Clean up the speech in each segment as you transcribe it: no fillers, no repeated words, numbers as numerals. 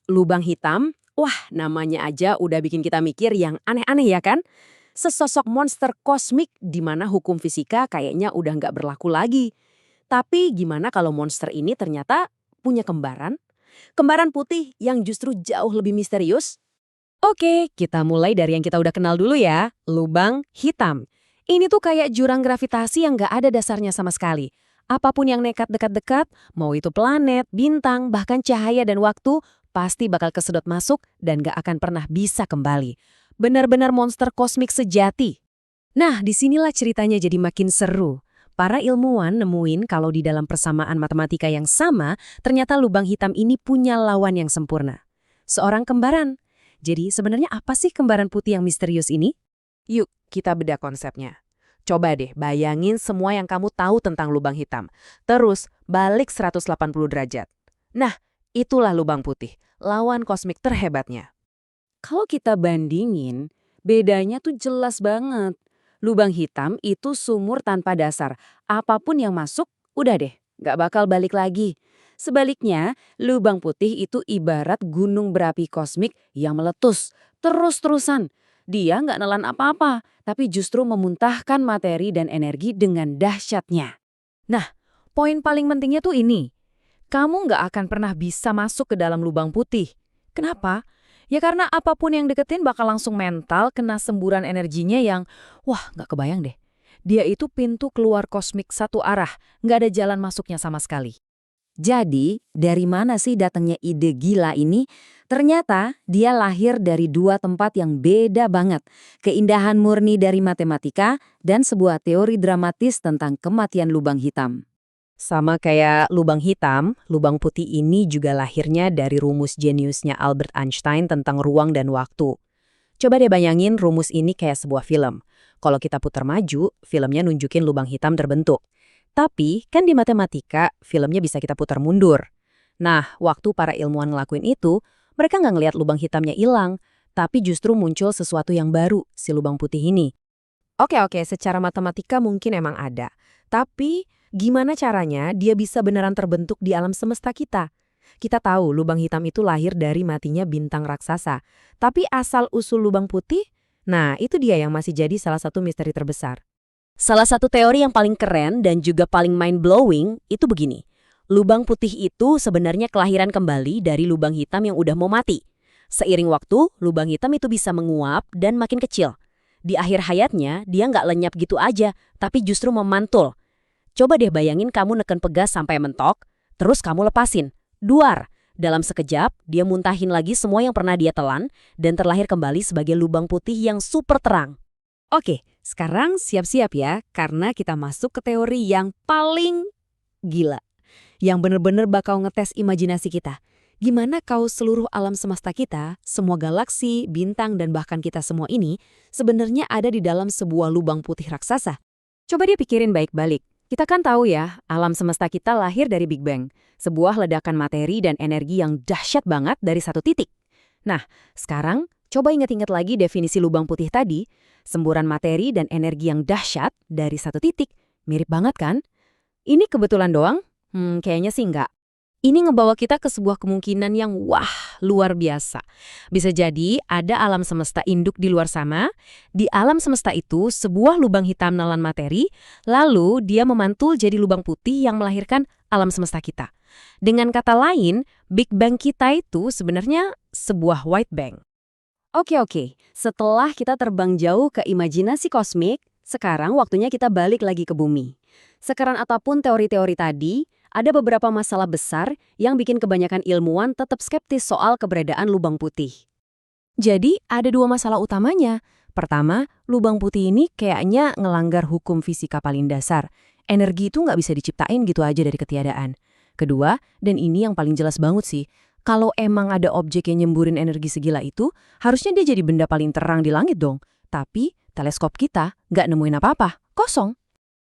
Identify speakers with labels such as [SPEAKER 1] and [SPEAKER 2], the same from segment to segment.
[SPEAKER 1] Lubang hitam, wah namanya aja udah bikin kita mikir yang aneh-aneh ya kan? Sesosok monster kosmik di mana hukum fisika kayaknya udah nggak berlaku lagi. Tapi gimana kalau monster ini ternyata punya kembaran? Kembaran putih yang justru jauh lebih misterius? Oke, kita mulai dari yang kita udah kenal dulu ya, lubang hitam. Ini tuh kayak jurang gravitasi yang nggak ada dasarnya sama sekali. Apapun yang nekat dekat-dekat, mau itu planet, bintang, bahkan cahaya dan waktu, pasti bakal kesedot masuk dan nggak akan pernah bisa kembali. Benar-benar monster kosmik sejati. Nah, disinilah ceritanya jadi makin seru. Para ilmuwan nemuin kalau di dalam persamaan matematika yang sama, ternyata lubang hitam ini punya lawan yang sempurna. Seorang kembaran. Jadi sebenarnya apa sih kembaran putih yang misterius ini? Yuk, kita bedah konsepnya. Coba deh bayangin semua yang kamu tahu tentang lubang hitam. Terus balik 180 derajat. Nah, itulah lubang putih, lawan kosmik terhebatnya. Kalau kita bandingin, bedanya tuh jelas banget. Lubang hitam itu sumur tanpa dasar. Apapun yang masuk, udah deh, nggak bakal balik lagi. Sebaliknya, lubang putih itu ibarat gunung berapi kosmik yang meletus, terus-terusan. Dia nggak nelan apa-apa, tapi justru memuntahkan materi dan energi dengan dahsyatnya. Nah, poin paling pentingnya tuh ini. Kamu nggak akan pernah bisa masuk ke dalam lubang putih. Kenapa? Ya karena apapun yang deketin bakal langsung mental kena semburan energinya yang, wah nggak kebayang deh. Dia itu pintu keluar kosmik satu arah, nggak ada jalan masuknya sama sekali. Jadi, dari mana sih datangnya ide gila ini? Ternyata dia lahir dari dua tempat yang beda banget. Keindahan murni dari matematika dan sebuah teori dramatis tentang kematian lubang hitam. Sama kayak lubang hitam, lubang putih ini juga lahirnya dari rumus jeniusnya Albert Einstein tentang ruang dan waktu. Coba deh bayangin rumus ini kayak sebuah film. Kalau kita putar maju, filmnya nunjukin lubang hitam terbentuk. Tapi kan di matematika, filmnya bisa kita putar mundur. Nah, waktu para ilmuwan ngelakuin itu, mereka nggak ngelihat lubang hitamnya hilang, tapi justru muncul sesuatu yang baru, si lubang putih ini. Oke, secara matematika mungkin emang ada. Tapi gimana caranya dia bisa beneran terbentuk di alam semesta kita? Kita tahu lubang hitam itu lahir dari matinya bintang raksasa. Tapi asal-usul lubang putih? Nah, itu dia yang masih jadi salah satu misteri terbesar. Salah satu teori yang paling keren dan juga paling mind-blowing itu begini. Lubang putih itu sebenarnya kelahiran kembali dari lubang hitam yang udah mau mati. Seiring waktu, lubang hitam itu bisa menguap dan makin kecil. Di akhir hayatnya, dia nggak lenyap gitu aja, tapi justru memantul. Coba deh bayangin kamu neken pegas sampai mentok, terus kamu lepasin. Duar. Dalam sekejap, dia muntahin lagi semua yang pernah dia telan dan terlahir kembali sebagai lubang putih yang super terang. Oke, sekarang siap-siap ya, karena kita masuk ke teori yang paling gila. Yang bener-bener bakal ngetes imajinasi kita. Gimana kau seluruh alam semesta kita, semua galaksi, bintang, dan bahkan kita semua ini, sebenarnya ada di dalam sebuah lubang putih raksasa? Coba dia pikirin baik-balik. Kita kan tahu ya, alam semesta kita lahir dari Big Bang. Sebuah ledakan materi dan energi yang dahsyat banget dari satu titik. Nah, sekarang coba ingat-ingat lagi definisi lubang putih tadi. Semburan materi dan energi yang dahsyat dari satu titik. Mirip banget kan? Ini kebetulan doang? Kayaknya sih enggak. Ini ngebawa kita ke sebuah kemungkinan yang wah, luar biasa. Bisa jadi ada alam semesta induk di luar sana. Di alam semesta itu sebuah lubang hitam nelan materi, lalu dia memantul jadi lubang putih yang melahirkan alam semesta kita. Dengan kata lain, Big Bang kita itu sebenarnya sebuah white bang. Oke. Setelah kita terbang jauh ke imajinasi kosmik, sekarang waktunya kita balik lagi ke bumi. Sekeran apapun teori-teori tadi, ada beberapa masalah besar yang bikin kebanyakan ilmuwan tetap skeptis soal keberadaan lubang putih. Jadi, ada dua masalah utamanya. Pertama, lubang putih ini kayaknya ngelanggar hukum fisika paling dasar. Energi itu nggak bisa diciptain gitu aja dari ketiadaan. Kedua, dan ini yang paling jelas banget sih, kalau emang ada objek yang nyemburin energi segila itu, harusnya dia jadi benda paling terang di langit dong. Tapi, teleskop kita nggak nemuin apa-apa, kosong.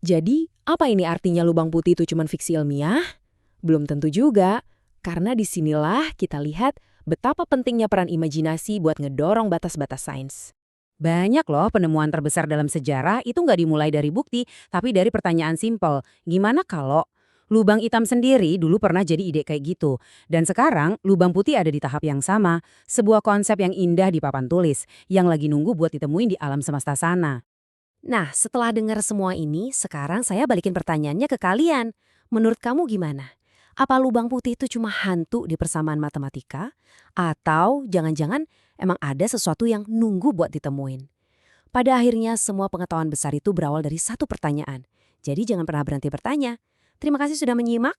[SPEAKER 1] Jadi, apa ini artinya lubang putih itu cuma fiksi ilmiah? Belum tentu juga, karena disinilah kita lihat betapa pentingnya peran imajinasi buat ngedorong batas-batas sains. Banyak loh penemuan terbesar dalam sejarah itu nggak dimulai dari bukti, tapi dari pertanyaan simpel. Gimana kalau
[SPEAKER 2] Lubang hitam sendiri dulu pernah jadi ide kayak gitu. Dan sekarang lubang putih ada di tahap yang sama. Sebuah konsep yang indah di papan tulis. Yang lagi nunggu buat ditemuin di alam semesta sana.
[SPEAKER 1] Nah, setelah dengar semua ini, sekarang saya balikin pertanyaannya ke kalian. Menurut kamu gimana? Apa lubang putih itu cuma hantu di persamaan matematika? Atau jangan-jangan emang ada sesuatu yang nunggu buat ditemuin? Pada akhirnya semua pengetahuan besar itu berawal dari satu pertanyaan. Jadi jangan pernah berhenti bertanya. Terima kasih sudah menyimak.